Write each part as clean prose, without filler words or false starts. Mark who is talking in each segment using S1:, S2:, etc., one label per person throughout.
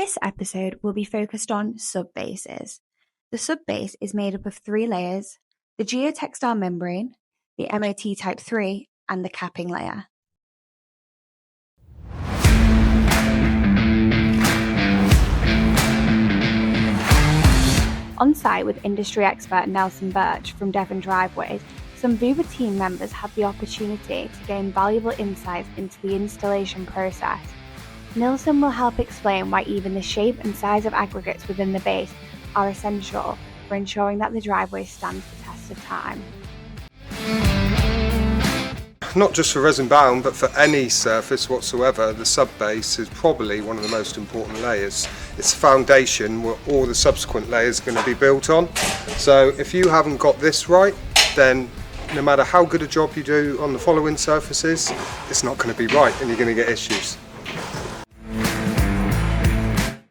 S1: This episode will be focused on sub-bases. The sub-base is made up of 3 layers: the geotextile membrane, the MOT Type 3, and the capping layer. On site with industry expert Nelson Birch from Devon Driveways, some Vuba team members had the opportunity to gain valuable insights into the installation process. Nelson will help explain why even the shape and size of aggregates within the base are essential for ensuring that the driveway stands the test of time.
S2: Not just for resin bound, but for any surface whatsoever, the sub-base is probably one of the most important layers. It's the foundation where all the subsequent layers are going to be built on. So if you haven't got this right, then no matter how good a job you do on the following surfaces, it's not going to be right and you're going to get issues.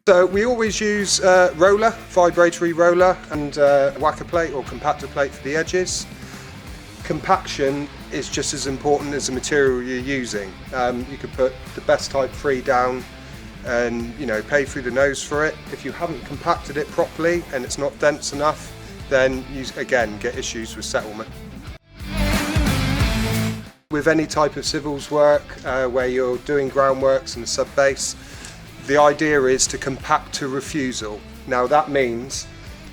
S2: So we always use roller, vibratory roller, and whacker plate or compactor plate for the edges. Compaction is just as important as the material you're using. You could put the best Type 3 down and pay through the nose for it. If you haven't compacted it properly and it's not dense enough, then you again get issues with settlement. With any type of civils work where you're doing groundworks and a sub-base, the idea is to compact to refusal. Now that means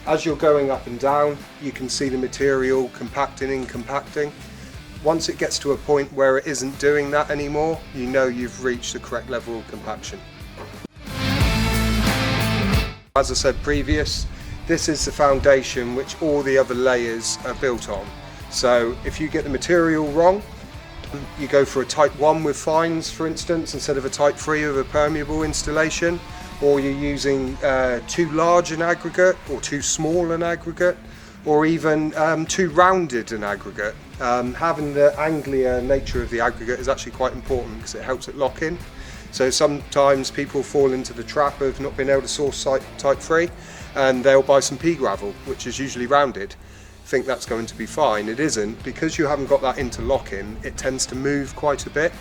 S2: as you're going up and down, you can see the material compacting and compacting. Once it gets to a point where it isn't doing that anymore, you know you've reached the correct level of compaction. As I said previous, this is the foundation which all the other layers are built on. So if you get the material wrong, you go for a Type 1 with fines, for instance, instead of a Type 3 with a permeable installation, or you're using too large an aggregate or too small an aggregate, or even too rounded an aggregate. Having the angular nature of the aggregate is actually quite important because it helps it lock in. So sometimes people fall into the trap of not being able to source Type 3 and they'll buy some pea gravel, which is usually rounded, think that's going to be fine. It isn't, because you haven't got that interlocking. It tends to move quite a bit.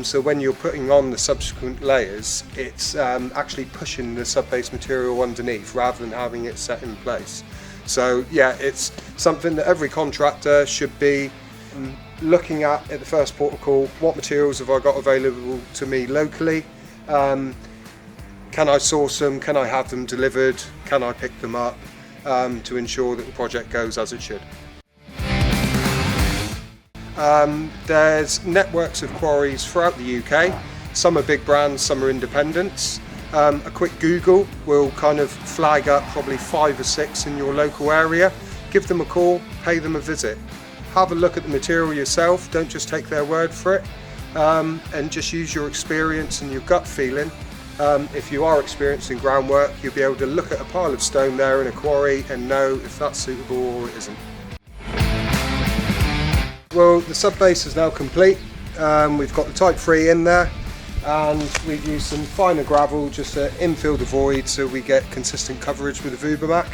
S2: So when you're putting on the subsequent layers, it's actually pushing the sub-base material underneath rather than having it set in place. So yeah, it's something that every contractor should be looking at the first port of call. What materials have I got available to me locally? Can I source them? Can I have them delivered? Can I pick them up to ensure that the project goes as it should? There's networks of quarries throughout the UK. Some are big brands, some are independents. A quick Google will kind of flag up probably 5 or 6 in your local area. Give them a call, pay them a visit. Have a look at the material yourself, don't just take their word for it, and just use your experience and your gut feeling. If you are experiencing groundwork, you'll be able to look at a pile of stone there in a quarry and know if that's suitable or it isn't. Well, the sub-base is now complete. We've got the Type 3 in there, and we've used some finer gravel just to infill the void so we get consistent coverage with the VubaMac.